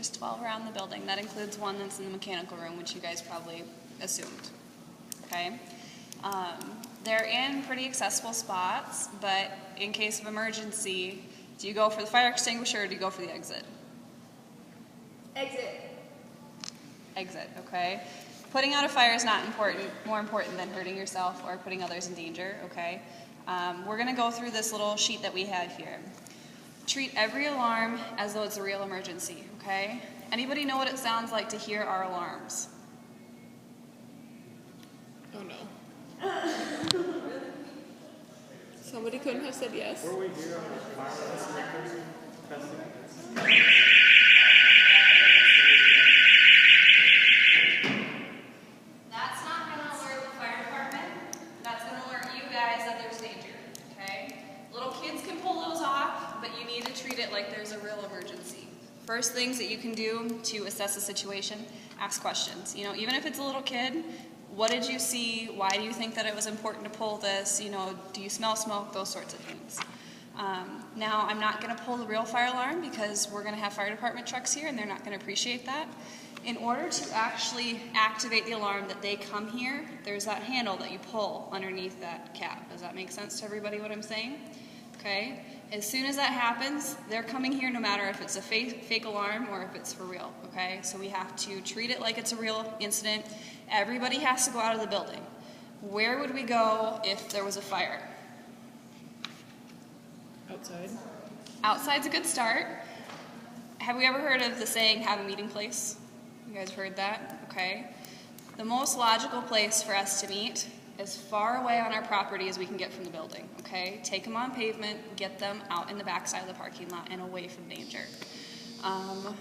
There's 12 around the building. That includes one that's in the mechanical room, which you guys probably assumed. Okay? They're in pretty accessible spots, but in case of emergency, do you go for the fire extinguisher or do you go for the exit? Exit. Exit, okay? Putting out a fire is not more important than hurting yourself or putting others in danger, okay? We're going to go through this little sheet that we have here. Treat every alarm as though it's a real emergency, okay? Anybody know what it sounds like to hear our alarms? Oh no. Somebody couldn't have said yes. Were we here on the fire extinguishers testing? That's not going to alert the fire department. That's going to alert you guys that there's danger, okay? Little kids can pull those off, but you need to treat it like there's a real emergency. First things that you can do to assess the situation, ask questions. You know, even if it's a little kid, what did you see? Why do you think that it was important to pull this? You know, do you smell smoke? Those sorts of things. Now, I'm not going to pull the real fire alarm because we're going to have fire department trucks here and they're not going to appreciate that. In order to actually activate the alarm that they come here, there's that handle that you pull underneath that cap. Does that make sense to everybody what I'm saying? Okay? As soon as that happens, they're coming here no matter if it's a fake alarm or if it's for real, okay? So we have to treat it like it's a real incident. Everybody has to go out of the building. Where would we go if there was a fire? Outside. Outside's a good start. Have we ever heard of the saying, have a meeting place? You guys heard that? Okay. The most logical place for us to meet as far away on our property as we can get from the building, okay? Take them on pavement, get them out in the backside of the parking lot and away from danger.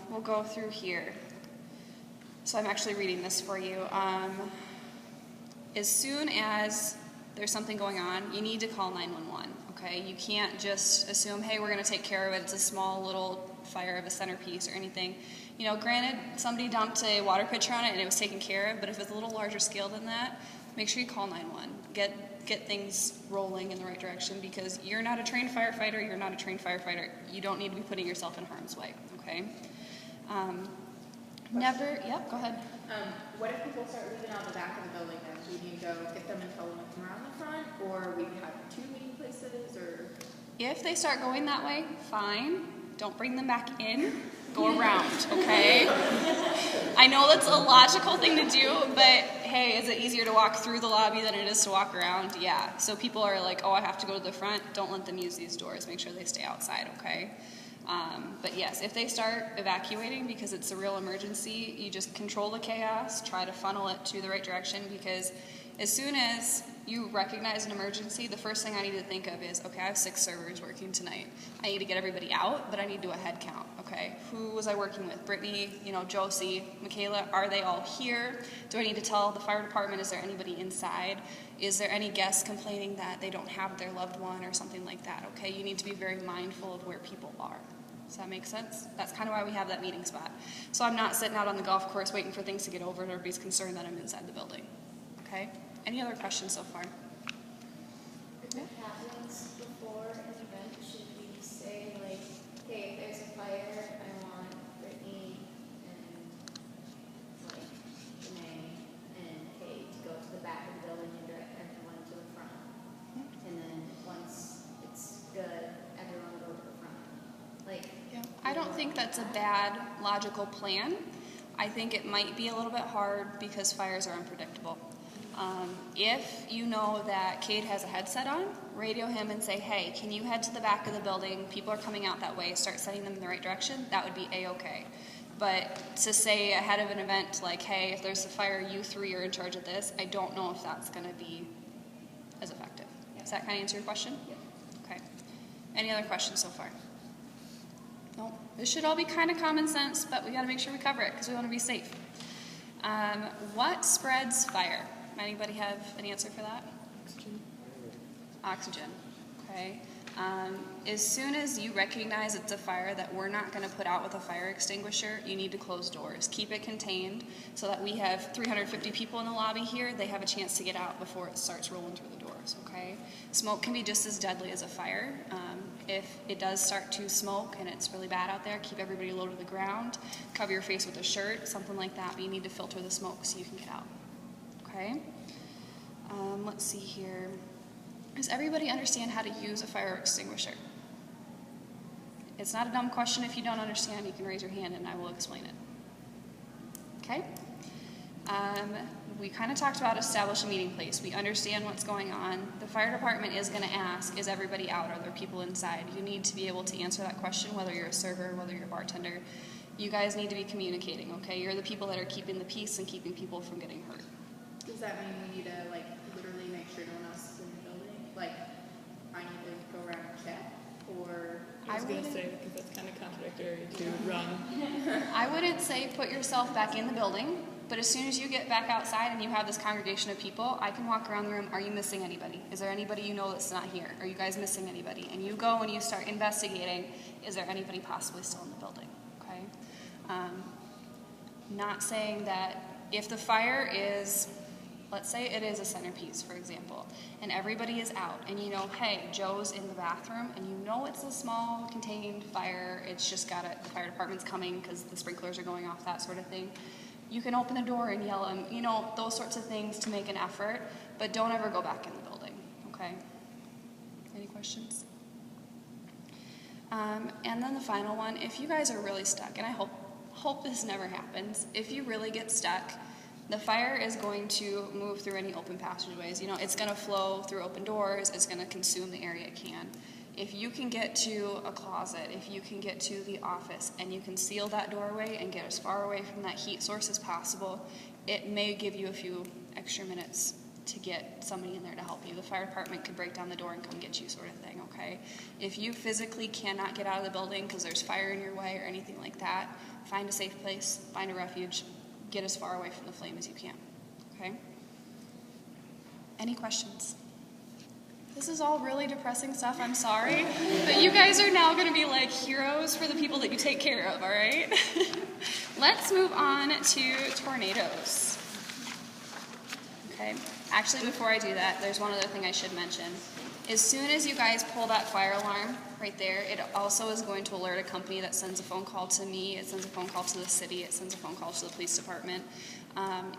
We'll go through here. So I'm actually reading this for you. As soon as there's something going on, you need to call 911, okay? You can't just assume, hey, we're going to take care of it. It's a small little fire of a centerpiece or anything. You know, granted, somebody dumped a water pitcher on it and it was taken care of, but if it's a little larger scale than that, make sure you call 911. Get things rolling in the right direction because you're not a trained firefighter, you're not a trained firefighter. You don't need to be putting yourself in harm's way, okay? Yep, go ahead. What if people start leaving out the back of the building then? Do we need to go get them and tell them to come around the front? Or we have two meeting places or? If they start going that way, fine. Don't bring them back in. Go around, okay? I know that's a logical thing to do, but hey, is it easier to walk through the lobby than it is to walk around? Yeah. So people are like, oh, I have to go to the front. Don't let them use these doors. Make sure they stay outside, okay? But yes, if they start evacuating because it's a real emergency, you just control the chaos, try to funnel it to the right direction because as soon as you recognize an emergency, the first thing I need to think of is, okay, I have 6 servers working tonight. I need to get everybody out, but I need to do a head count, okay? Who was I working with? Brittany, Josie, Michaela, are they all here? Do I need to tell the fire department, is there anybody inside? Is there any guests complaining that they don't have their loved one or something like that, okay? You need to be very mindful of where people are. Does that make sense? That's kind of why we have that meeting spot. So I'm not sitting out on the golf course waiting for things to get over and everybody's concerned that I'm inside the building, okay? Any other questions so far? If it happens before an event, should we say, like, hey, if there's a fire, I want Brittany and, like, Janae and Kate to go to the back of the building and direct everyone to the front. And then once it's good, everyone go to the front. Like, Yeah. I don't think that's a bad logical plan. I think it might be a little bit hard because fires are unpredictable. If you know that Cade has a headset on, radio him and say, hey, can you head to the back of the building? People are coming out that way. Start sending them in the right direction. That would be A-okay. But to say ahead of an event like, hey, if there's a fire, you 3 are in charge of this, I don't know if that's going to be as effective. Does that kind of answer your question? Yeah. Okay. Any other questions so far? No. This should all be kind of common sense, but we got to make sure we cover it because we want to be safe. What spreads fire? Anybody have an answer for that? Oxygen. Oxygen. Okay. As soon as you recognize it's a fire that we're not going to put out with a fire extinguisher, you need to close doors. Keep it contained so that we have 350 people in the lobby here. They have a chance to get out before it starts rolling through the doors, okay? Smoke can be just as deadly as a fire. If it does start to smoke and it's really bad out there, keep everybody low to the ground. Cover your face with a shirt, something like that, but you need to filter the smoke so you can get out, okay? Let's see here. Does everybody understand how to use a fire extinguisher? It's not a dumb question. If you don't understand, you can raise your hand and I will explain it. Okay? We kind of talked about establish a meeting place. We understand what's going on. The fire department is going to ask, is everybody out? Are there people inside? You need to be able to answer that question, whether you're a server, whether you're a bartender. You guys need to be communicating, okay? You're the people that are keeping the peace and keeping people from getting hurt. Does that mean we need to, like, literally make sure no one else is in the building? Like, I need to go around and check? Or... I was going to say, because that's kind of contradictory to run. I wouldn't say put yourself back in the building, but as soon as you get back outside and you have this congregation of people, I can walk around the room. Are you missing anybody? Is there anybody you know that's not here? Are you guys missing anybody? And you go and you start investigating, is there anybody possibly still in the building? Okay? Not saying that if the fire is, let's say it is a centerpiece, for example, and everybody is out, and you know, hey, Joe's in the bathroom, and you know it's a small, contained fire, it's just got the fire department's coming because the sprinklers are going off, that sort of thing. You can open the door and yell them, you know, those sorts of things to make an effort, but don't ever go back in the building, okay? Any questions? And then the final one, if you guys are really stuck, and I hope this never happens, if you really get stuck, the fire is going to move through any open passageways. You know, it's going to flow through open doors. It's going to consume the area it can. If you can get to a closet, if you can get to the office, and you can seal that doorway and get as far away from that heat source as possible, it may give you a few extra minutes to get somebody in there to help you. The fire department could break down the door and come get you, sort of thing, okay? If you physically cannot get out of the building because there's fire in your way or anything like that, find a safe place, find a refuge, get as far away from the flame as you can, okay? Any questions? This is all really depressing stuff, I'm sorry, but you guys are now gonna be like heroes for the people that you take care of, all right? Let's move on to tornadoes. Okay, actually before I do that, there's one other thing I should mention. As soon as you guys pull that fire alarm right there, it also is going to alert a company that sends a phone call to me, it sends a phone call to the city, it sends a phone call to the police department.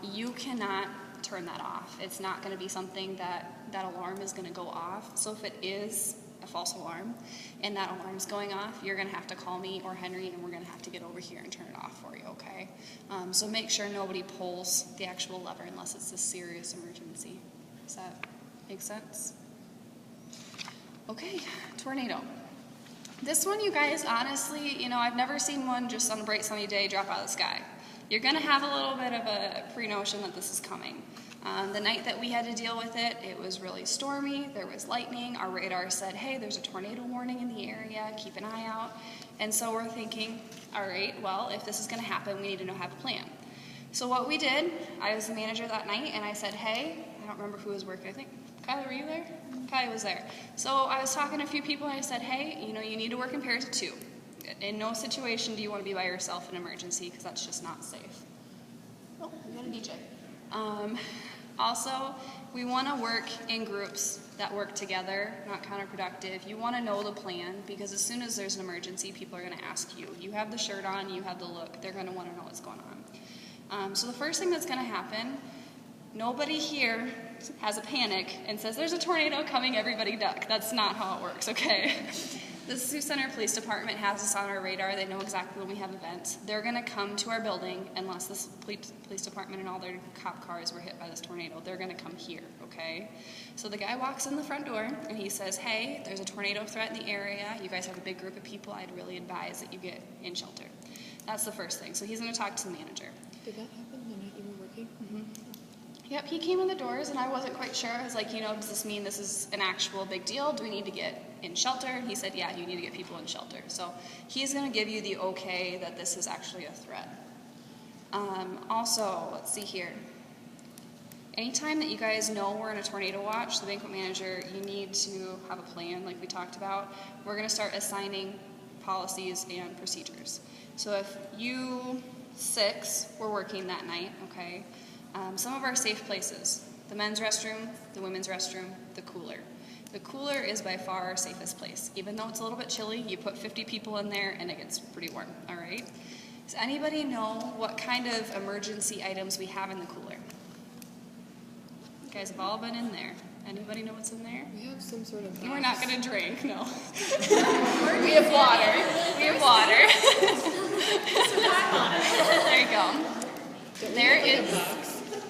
You cannot turn that off. It's not going to be something that alarm is going to go off. So if it is a false alarm and that alarm is going off, you're going to have to call me or Henry and we're going to have to get over here and turn it off for you, okay? So make sure nobody pulls the actual lever unless it's a serious emergency. Does that make sense? Okay, tornado. This one, you guys, honestly, you know, I've never seen one just on a bright sunny day drop out of the sky. You're going to have a little bit of a pre-notion that this is coming. The night that we had to deal with it, it was really stormy, there was lightning, our radar said, hey, there's a tornado warning in the area, keep an eye out. And so we're thinking, all right, well, if this is going to happen, we need to know how to plan. So what we did, I was the manager that night, and I said, hey, I don't remember who was working, I think, Kylie, were you there? Kylie was there. So I was talking to a few people, and I said, hey, you know, you need to work in pairs of 2. In no situation do you want to be by yourself in an emergency, because that's just not safe. Oh, we got a DJ. Also, we want to work in groups that work together, not counterproductive. You want to know the plan, because as soon as there's an emergency, people are going to ask you. You have the shirt on, you have the look, they're going to want to know what's going on. So the first thing that's going to happen, nobody here has a panic and says, there's a tornado coming, everybody duck. That's not how it works, okay? The Sioux Center Police Department has us on our radar. They know exactly when we have events. They're going to come to our building unless the police department and all their cop cars were hit by this tornado. They're going to come here, okay? So the guy walks in the front door and he says, hey, there's a tornado threat in the area. You guys have a big group of people. I'd really advise that you get in shelter. That's the first thing. So he's going to talk to the manager. Did that happen the night you were working? Mm-hmm. Yep, he came in the doors and I wasn't quite sure. I was like, you know, does this mean this is an actual big deal? Do we need to get in shelter? And he said, yeah, you need to get people in shelter. So he's going to give you the okay that this is actually a threat. Also, let's see here. Anytime that you guys know we're in a tornado watch, the banquet manager, you need to have a plan like we talked about. We're going to start assigning policies and procedures. So if you 6 were working that night, okay, some of our safe places, the men's restroom, the women's restroom, the cooler. The cooler is by far our safest place. Even though it's a little bit chilly, you put 50 people in there and it gets pretty warm, all right? Does anybody know what kind of emergency items we have in the cooler? You guys have all been in there. Anybody know what's in there? We have some sort of. We're not going to drink, no. We have water. We have water. There you go.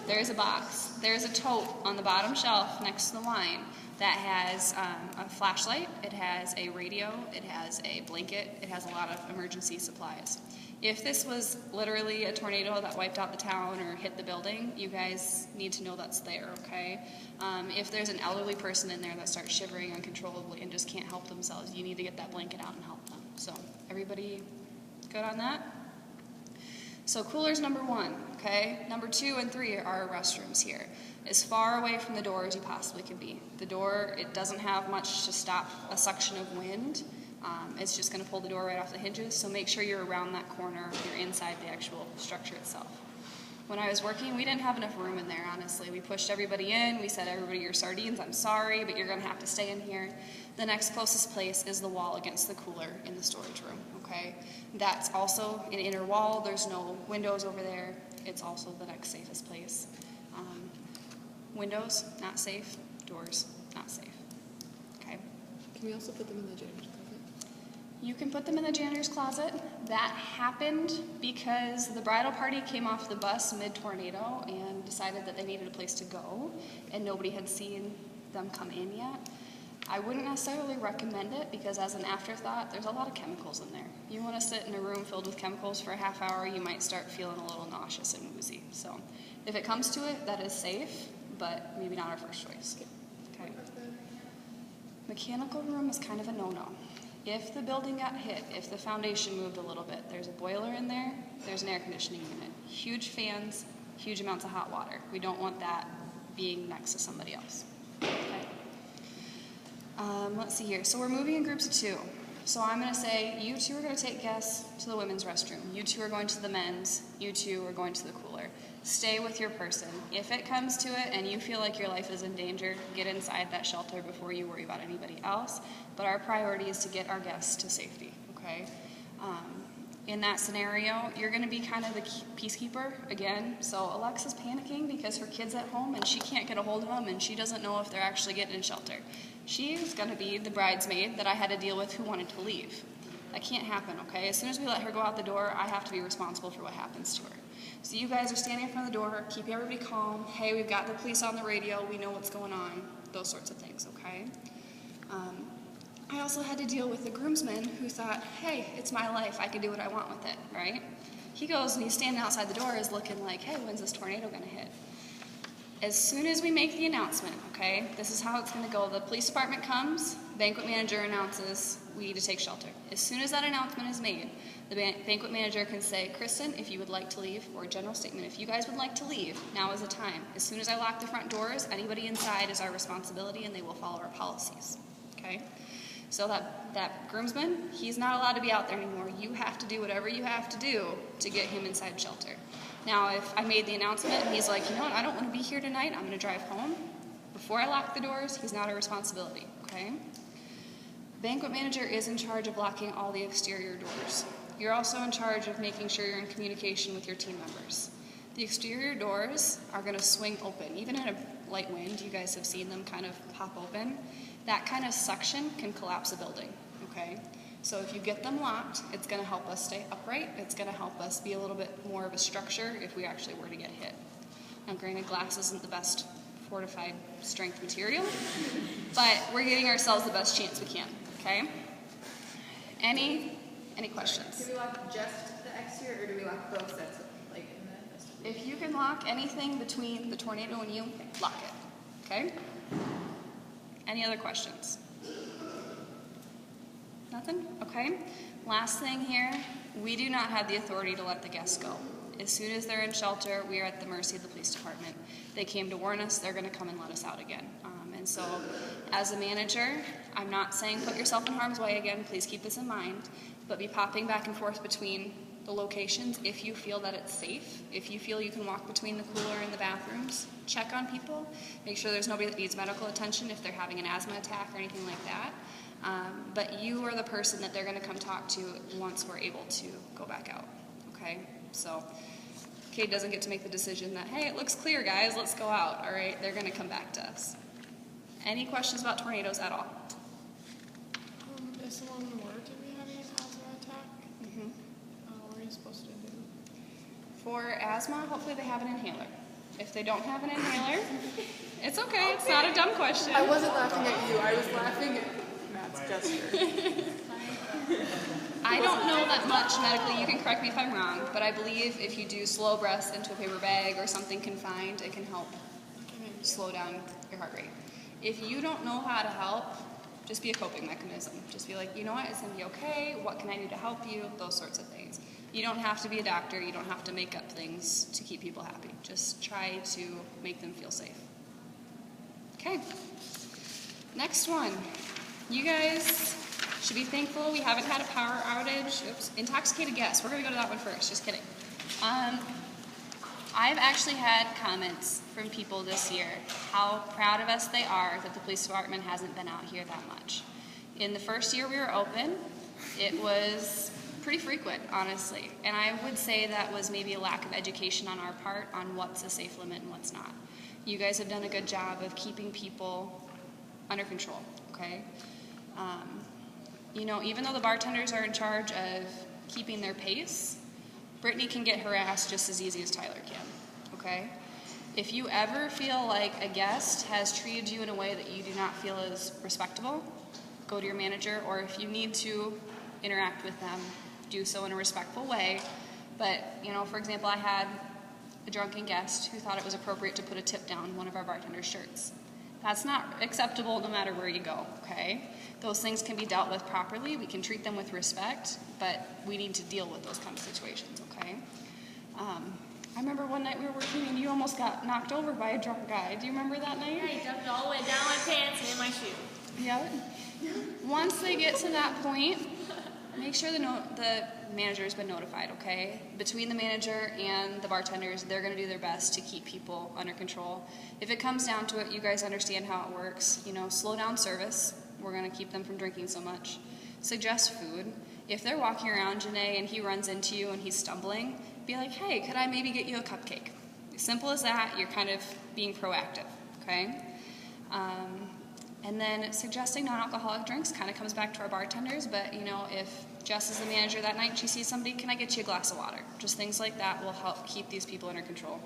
There's a box. There's a tote on the bottom shelf next to the wine that has a flashlight, it has a radio, it has a blanket, it has a lot of emergency supplies. If this was literally a tornado that wiped out the town or hit the building, you guys need to know that's there, okay? If there's an elderly person in there that starts shivering uncontrollably and just can't help themselves, you need to get that blanket out and help them. So, everybody good on that? So cooler's number 1, okay? Number 2 and 3 are our restrooms here. As far away from the door as you possibly can be. The door, it doesn't have much to stop a suction of wind. It's just going to pull the door right off the hinges, so make sure you're around that corner, you're inside the actual structure itself. When I was working, we didn't have enough room in there, honestly. We pushed everybody in, we said, everybody, you're sardines, I'm sorry, but you're going to have to stay in here. The next closest place is the wall against the cooler in the storage room, okay? That's also an inner wall, there's no windows over there. It's also the next safest place. Windows, not safe. Doors, not safe. Okay? Can we also put them in the janitor's closet? You can put them in the janitor's closet. That happened because the bridal party came off the bus mid-tornado and decided that they needed a place to go, and nobody had seen them come in yet. I wouldn't necessarily recommend it because as an afterthought, there's a lot of chemicals in there. You want to sit in a room filled with chemicals for a half hour, you might start feeling a little nauseous and woozy. So if it comes to it, that is safe, but maybe not our first choice. Okay. Mechanical room is kind of a no-no. If the building got hit, if the foundation moved a little bit, there's a boiler in there, there's an air conditioning unit. Huge fans, huge amounts of hot water. We don't want that being next to somebody else. Okay. Let's see here. So we're moving in groups of 2. So I'm going to say you 2 are going to take guests to the women's restroom. You 2 are going to the men's. You 2 are going to the cooler. Stay with your person. If it comes to it and you feel like your life is in danger, get inside that shelter before you worry about anybody else. But our priority is to get our guests to safety, okay? In that scenario, you're going to be kind of the peacekeeper again. So Alexa's panicking because her kid's at home and she can't get a hold of them and she doesn't know if they're actually getting in shelter. She's going to be the bridesmaid that I had to deal with who wanted to leave. That can't happen, okay? As soon as we let her go out the door, I have to be responsible for what happens to her. So you guys are standing in front of the door, keep everybody calm. Hey, we've got the police on the radio, we know what's going on. Those sorts of things, okay? I also had to deal with the groomsman who thought, hey, it's my life, I can do what I want with it, right? He goes and he's standing outside the door, is looking like, hey, when's this tornado gonna hit? As soon as we make the announcement, okay, this is how it's gonna go. The police department comes, banquet manager announces, we need to take shelter. As soon as that announcement is made, the banquet manager can say, Kristen, if you would like to leave, or a general statement, if you guys would like to leave, now is the time. As soon as I lock the front doors, anybody inside is our responsibility and they will follow our policies, okay? So that groomsman, he's not allowed to be out there anymore. You have to do whatever you have to do to get him inside shelter. Now, if I made the announcement and he's like, you know what, I don't want to be here tonight, I'm going to drive home. Before I lock the doors, he's not a responsibility, okay? Banquet manager is in charge of locking all the exterior doors. You're also in charge of making sure you're in communication with your team members. The exterior doors are going to swing open. Even in a light wind, you guys have seen them kind of pop open. That kind of suction can collapse a building, okay? So if you get them locked, it's going to help us stay upright. It's going to help us be a little bit more of a structure if we actually were to get hit. Now, granted, glass isn't the best fortified strength material, but we're giving ourselves the best chance we can, okay? Any questions? Do we lock just the exterior, or do we lock both sets of, like, in the vestibule? If you can lock anything between the tornado and you, lock it, okay? Any other questions? Nothing? Okay. Last thing here, we do not have the authority to let the guests go. As soon as they're in shelter, we are at the mercy of the police department. They came to warn us, they're going to come and let us out again. And so, as a manager, I'm not saying put yourself in harm's way again, please keep this in mind, but be popping back and forth between the locations if you feel that it's safe, if you feel you can walk between the cooler and the bathrooms, check on people, make sure there's nobody that needs medical attention if they're having an asthma attack or anything like that. But you are the person that they're going to come talk to once we're able to go back out, okay? So Kate doesn't get to make the decision that, hey, it looks clear, guys, let's go out, all right? They're going to come back to us. Any questions about tornadoes at all? If someone were to be having an asthma attack, what are you supposed to do? For asthma, hopefully they have an inhaler. If they don't have an inhaler, it's okay. It's not a dumb question. I wasn't laughing at you. I was laughing at Matt's gesture. I don't know that much medically. You can correct me if I'm wrong, but I believe if you do slow breaths into a paper bag or something confined, it can help slow down your heart rate. If you don't know how to help, just be a coping mechanism. Just be like, you know what, it's going to be okay. What can I do to help you? Those sorts of things. You don't have to be a doctor. You don't have to make up things to keep people happy. Just try to make them feel safe. Okay. Next one. You guys should be thankful we haven't had a power outage. Oops. Intoxicated guests. We're going to go to that one first. Just kidding. I've actually had comments from people this year how proud of us they are that the police department hasn't been out here that much. In the first year we were open, it was pretty frequent, honestly. And I would say that was maybe a lack of education on our part on what's a safe limit and what's not. You guys have done a good job of keeping people under control, okay? You know, even though the bartenders are in charge of keeping their pace, Brittany can get harassed just as easy as Tyler can, okay? If you ever feel like a guest has treated you in a way that you do not feel is respectable, go to your manager, or if you need to interact with them, do so in a respectful way. But, you know, for example, I had a drunken guest who thought it was appropriate to put a tip down one of our bartender's shirts. That's not acceptable no matter where you go, okay? Those things can be dealt with properly. We can treat them with respect, but we need to deal with those kind of situations, okay? I remember one night we were working and you almost got knocked over by a drunk guy. Do you remember that night? Yeah, he jumped all the way down my pants and in my shoe. Yep. Once they get to that point, make sure the manager's been notified, okay? Between the manager and the bartenders, they're going to do their best to keep people under control. If it comes down to it, you guys understand how it works. You know, slow down service. We're going to keep them from drinking so much. Suggest food. If they're walking around, Janae, and he runs into you and he's stumbling, be like, hey, could I maybe get you a cupcake? Simple as that. You're kind of being proactive, okay? And then suggesting non-alcoholic drinks kind of comes back to our bartenders, but, you know, if Jess is the manager that night and she sees somebody, can I get you a glass of water? Just things like that will help keep these people under control.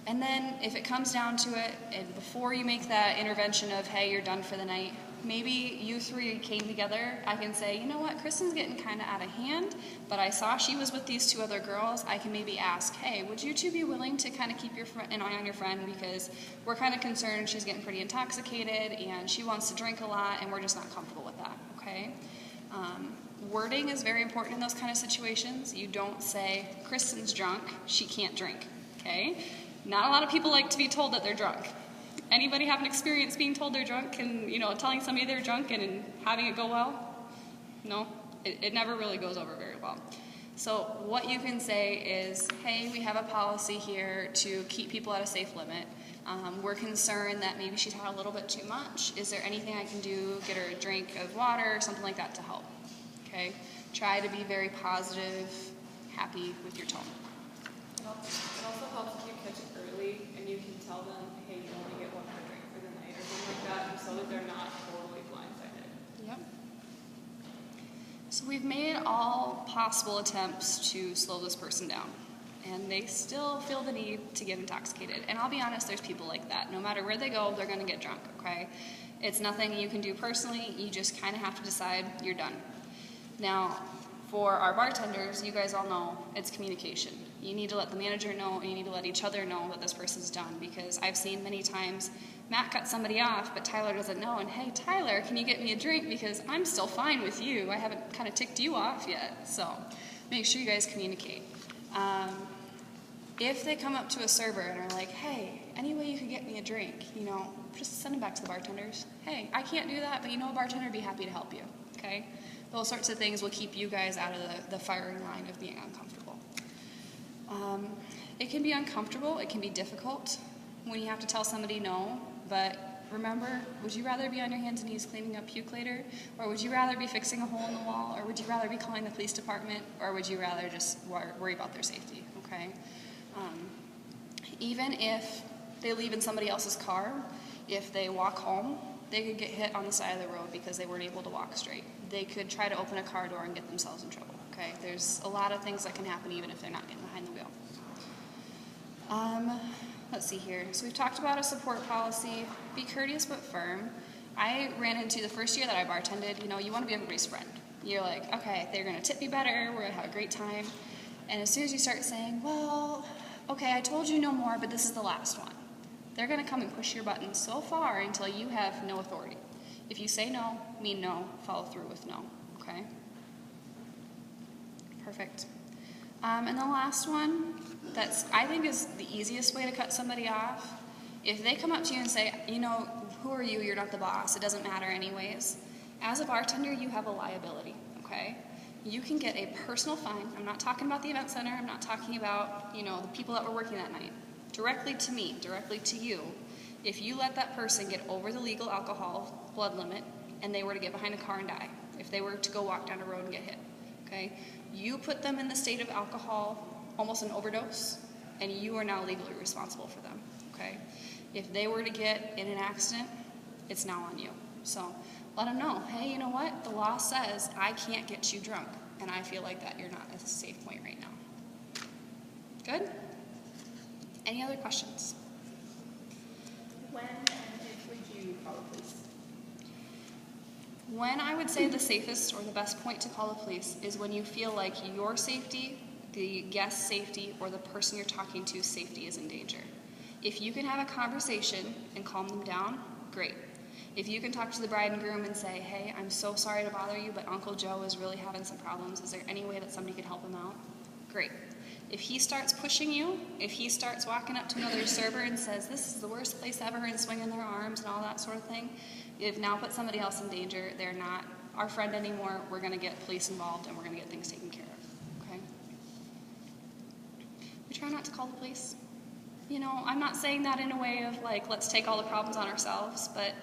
And then if it comes down to it, and before you make that intervention of, hey, you're done for the night, maybe you three came together. I can say, you know what, Kristen's getting kind of out of hand, but I saw she was with these two other girls. I can maybe ask, hey, would you two be willing to kind of keep an eye on your friend, because we're kind of concerned she's getting pretty intoxicated and she wants to drink a lot and we're just not comfortable with that, okay? Wording is very important in those kind of situations. You don't say, Kristen's drunk, she can't drink, okay? Not a lot of people like to be told that they're drunk. Anybody have an experience being told they're drunk and, you know, telling somebody they're drunk and having it go well? No, it never really goes over very well. So what you can say is, hey, we have a policy here to keep people at a safe limit. We're concerned that maybe she's had a little bit too much. Is there anything I can do, get her a drink of water or something like that to help? Okay? Try to be very positive, happy with your tone. It also helps if you catch it early and you can tell them, hey, you only get one more drink for the night or something like that, so that they're not totally blindsided. Yep. So we've made all possible attempts to slow this person down, and they still feel the need to get intoxicated. And I'll be honest, there's people like that. No matter where they go, they're going to get drunk, okay? It's nothing you can do personally. You just kind of have to decide you're done. Now, for our bartenders, you guys all know it's communication. You need to let the manager know, and you need to let each other know that this person's done, because I've seen many times Matt cut somebody off, but Tyler doesn't know, and hey, Tyler, can you get me a drink, because I'm still fine with you. I haven't kind of ticked you off yet. So make sure you guys communicate. If they come up to a server and are like, hey, any way you could get me a drink, just send them back to the bartenders. Hey, I can't do that, but a bartender would be happy to help you, okay? Those sorts of things will keep you guys out of the firing line of being uncomfortable. It can be uncomfortable, it can be difficult when you have to tell somebody no, but remember, would you rather be on your hands and knees cleaning up puke later, or would you rather be fixing a hole in the wall, or would you rather be calling the police department, or would you rather just worry about their safety, okay? Even if they leave in somebody else's car, if they walk home, they could get hit on the side of the road because they weren't able to walk straight. They could try to open a car door and get themselves in trouble, okay? There's a lot of things that can happen even if they're not getting behind the wheel. Let's see here. So we've talked about a support policy. Be courteous but firm. I ran into the first year that I bartended, you want to be everybody's friend. You're like, okay, they're going to tip me better, we're going to have a great time. And as soon as you start saying, well, okay, I told you no more, but this is the last one, they're going to come and push your button so far until you have no authority. If you say no, mean no, follow through with no, okay? Perfect. And the last one, I think is the easiest way to cut somebody off. If they come up to you and say, who are you? You're not the boss. It doesn't matter anyways. As a bartender, you have a liability, okay? You can get a personal fine. I'm not talking about the event center. I'm not talking about, the people that were working that night. Directly to me, directly to you. If you let that person get over the legal alcohol blood limit and they were to get behind a car and die, if they were to go walk down a road and get hit, okay? You put them in the state of alcohol, almost an overdose, and you are now legally responsible for them, okay? If they were to get in an accident, it's now on you. So let them know, hey, you know what? The law says I can't get you drunk, and I feel like that you're not at a safe point right now. Good? Any other questions? When and if would you call the police? When I would say the safest or the best point to call the police is when you feel like your safety, the guest's safety, or the person you're talking to's safety is in danger. If you can have a conversation and calm them down, great. If you can talk to the bride and groom and say, hey, I'm so sorry to bother you, but Uncle Joe is really having some problems. Is there any way that somebody could help him out? Great. If he starts pushing you, if he starts walking up to another server and says, this is the worst place ever, and swinging their arms and all that sort of thing, you've now put somebody else in danger. They're not our friend anymore. We're going to get police involved, and we're going to get things taken care of, okay? We try not to call the police. I'm not saying that in a way of like, let's take all the problems on ourselves, but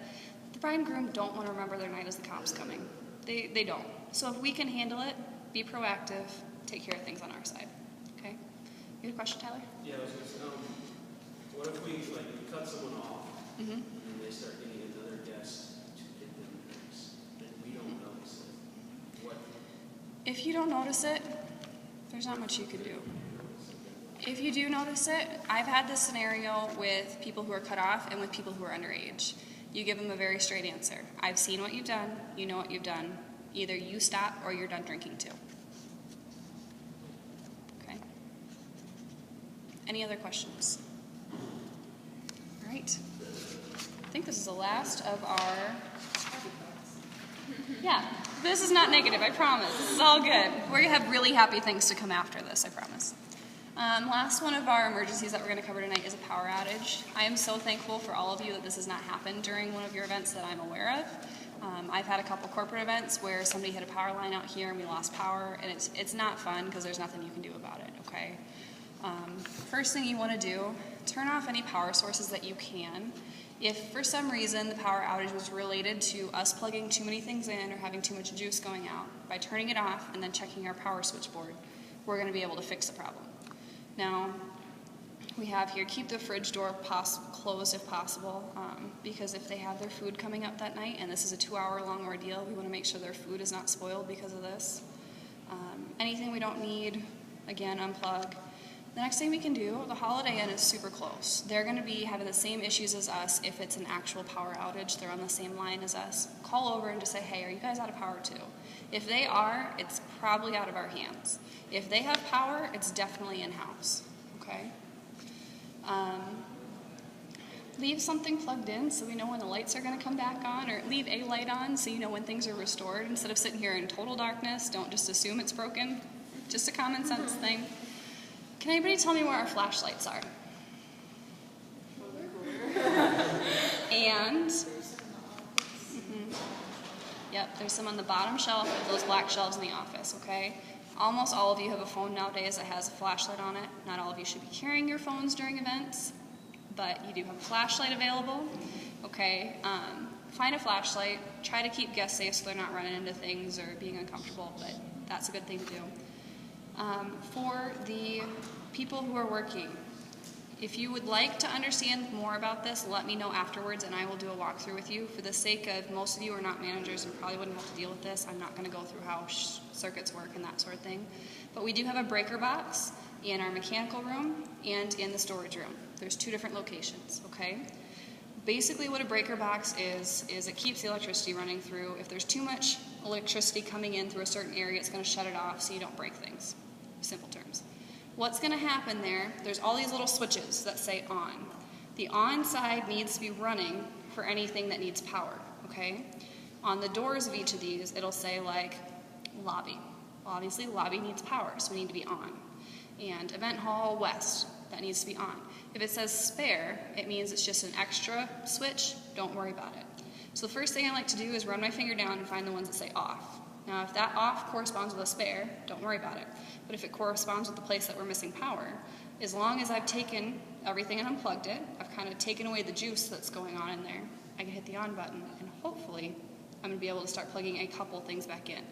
the bride and groom don't want to remember their night as the cops coming. They don't. So if we can handle it, be proactive, take care of things on our side. Okay? You had a question, Tyler? Yeah, I was going to say, what if we cut someone off and they start getting another guest to get them drinks and we don't notice it? What? If you don't notice it, there's not much you can do. If you do notice it, I've had this scenario with people who are cut off and with people who are underage. You give them a very straight answer. I've seen what you've done. You know what you've done. Either you stop or you're done drinking too. Okay? Any other questions? All right. I think this is the last of our... Yeah, this is not negative, I promise. This is all good. We're going to have really happy things to come after this, I promise. Last one of our emergencies that we're going to cover tonight is a power outage. I am so thankful for all of you that this has not happened during one of your events that I'm aware of. I've had a couple corporate events where somebody hit a power line out here and we lost power, and it's not fun because there's nothing you can do about it, okay? First thing you want to do, turn off any power sources that you can. If for some reason the power outage was related to us plugging too many things in or having too much juice going out, by turning it off and then checking our power switchboard, we're going to be able to fix the problem. Now, we have here, keep the fridge door closed if possible, because if they have their food coming up that night, and this is a 2-hour-long ordeal, we want to make sure their food is not spoiled because of this. Anything we don't need, again, unplug. The next thing we can do, the Holiday Inn is super close. They're going to be having the same issues as us if it's an actual power outage. They're on the same line as us. Call over and just say, hey, are you guys out of power too? If they are, it's probably out of our hands. If they have power, it's definitely in-house, okay? Leave something plugged in so we know when the lights are going to come back on, or leave a light on so you know when things are restored. Instead of sitting here in total darkness, don't just assume it's broken. Just a common sense thing. Can anybody tell me where our flashlights are? And, yep, there's some on the bottom shelf of those black shelves in the office, okay? Almost all of you have a phone nowadays that has a flashlight on it. Not all of you should be carrying your phones during events, but you do have a flashlight available, okay? Find a flashlight. Try to keep guests safe so they're not running into things or being uncomfortable, but that's a good thing to do. For the people who are working, if you would like to understand more about this, let me know afterwards and I will do a walkthrough with you. For the sake of most of you are not managers and probably wouldn't have to deal with this, I'm not going to go through how circuits work and that sort of thing. But we do have a breaker box in our mechanical room and in the storage room. There's 2 different locations, okay? Basically what a breaker box is it keeps the electricity running through. If there's too much electricity coming in through a certain area, it's going to shut it off so you don't break things. Simple terms. What's going to happen there's all these little switches that say on. The on side needs to be running for anything that needs power, okay? On the doors of each of these, it'll say like lobby. Well, obviously lobby needs power, so we need to be on. And event hall west, that needs to be on. If it says spare, it means it's just an extra switch. Don't worry about it. So the first thing I like to do is run my finger down and find the ones that say off. Now, if that off corresponds with a spare, don't worry about it. But if it corresponds with the place that we're missing power, as long as I've taken everything and unplugged it, I've kind of taken away the juice that's going on in there, I can hit the on button, and hopefully I'm going to be able to start plugging a couple things back in.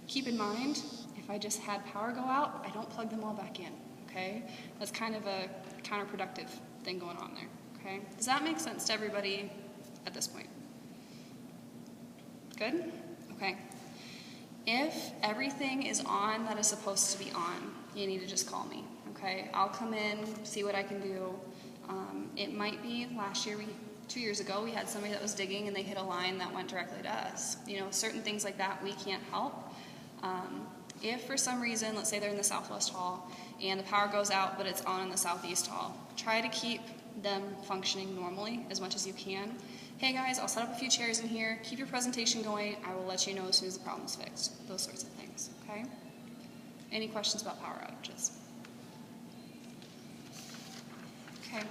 Keep in mind, if I just had power go out, I don't plug them all back in, okay? That's kind of a counterproductive thing going on there, okay? Does that make sense to everybody at this point? Good? Okay. If everything is on that is supposed to be on, you need to just call me, okay? I'll come in, see what I can do. It might be last year, 2 years ago, we had somebody that was digging and they hit a line that went directly to us. You know, certain things like that we can't help. If for some reason, let's say they're in the southwest hall and the power goes out but it's on in the southeast hall, try to keep them functioning normally as much as you can. Hey guys, I'll set up a few chairs in here, keep your presentation going, I will let you know as soon as the problem's fixed. Those sorts of things, okay? Any questions about power outages? Okay.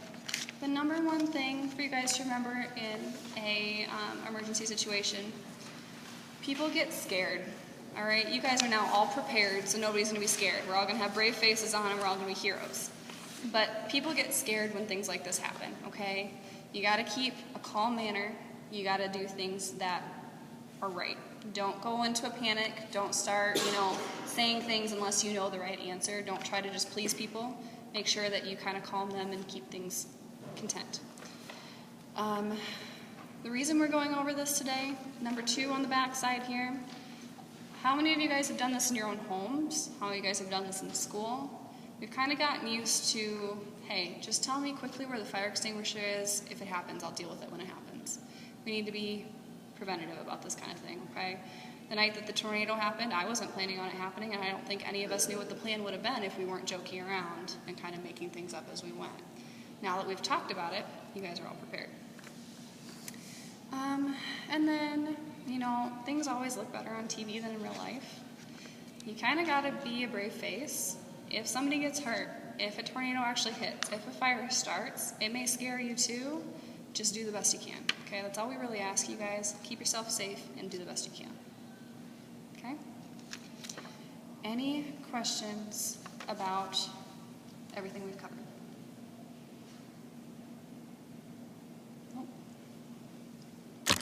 The number one thing for you guys to remember in a emergency situation, people get scared, all right? You guys are now all prepared, so nobody's going to be scared. We're all going to have brave faces on and we're all going to be heroes. But people get scared when things like this happen, okay? You got to keep a calm manner. You got to do things that are right. Don't go into a panic. Don't start, saying things unless you know the right answer. Don't try to just please people. Make sure that you kind of calm them and keep things content. The reason we're going over this today, number 2 on the back side here, how many of you guys have done this in your own homes? How many of you guys have done this in school? We've kind of gotten used to, hey, just tell me quickly where the fire extinguisher is. If it happens, I'll deal with it when it happens. We need to be preventative about this kind of thing, okay? The night that the tornado happened, I wasn't planning on it happening, and I don't think any of us knew what the plan would have been if we weren't joking around and kind of making things up as we went. Now that we've talked about it, you guys are all prepared. And then, things always look better on TV than in real life. You kind of got to be a brave face. If somebody gets hurt, if a tornado actually hits, if a fire starts, it may scare you too. Just do the best you can, okay? That's all we really ask you guys. Keep yourself safe and do the best you can, okay? Any questions about everything we've covered?